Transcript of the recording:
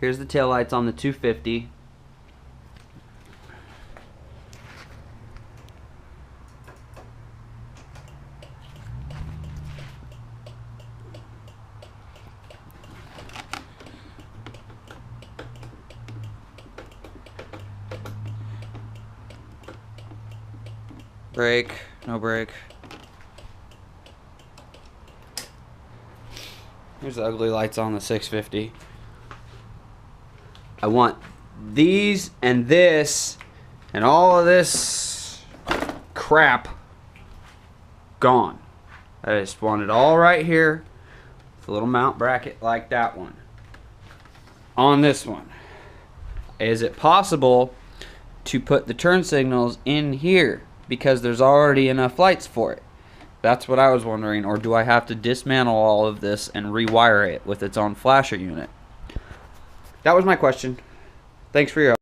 Here's the taillights on the 250. Brake, no brake. Here's the ugly lights on the 650. I want these and this and all of this crap gone. I just want it all right here with a little mount bracket like that one. On this one, is it possible to put the turn signals in here? Because there's already enough lights for it. That's what I was wondering. Or do I have to dismantle all of this and rewire it with its own flasher unit? That was my question. Thanks for your help.